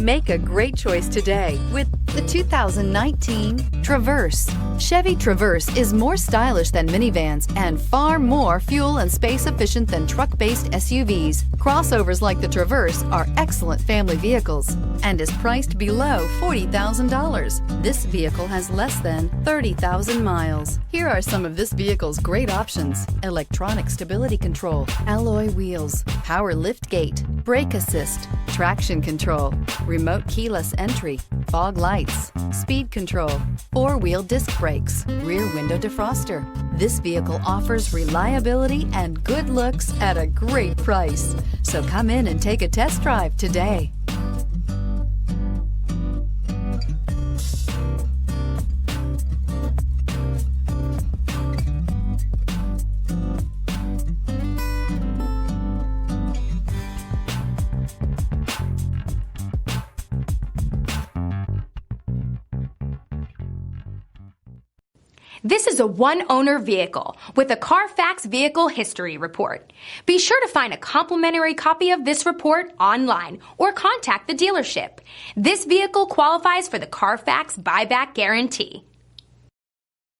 Make a great choice today with the 2019 Traverse. Chevy Traverse is more stylish than minivans and far more fuel and space efficient than truck-based SUVs. Crossovers like the Traverse are excellent family vehicles and is priced below $40,000. This vehicle has less than 30,000 miles. Here are some of this vehicle's great options: electronic stability control, alloy wheels, power lift gate, brake assist, traction control, remote keyless entry, fog lights, speed control, four-wheel disc brakes, rear window defroster. This vehicle offers reliability and good looks at a great price. So come in and take a test drive today. This is a one-owner vehicle with a Carfax Vehicle History Report. Be sure to find a complimentary copy of this report online or contact the dealership. This vehicle qualifies for the Carfax Buyback Guarantee.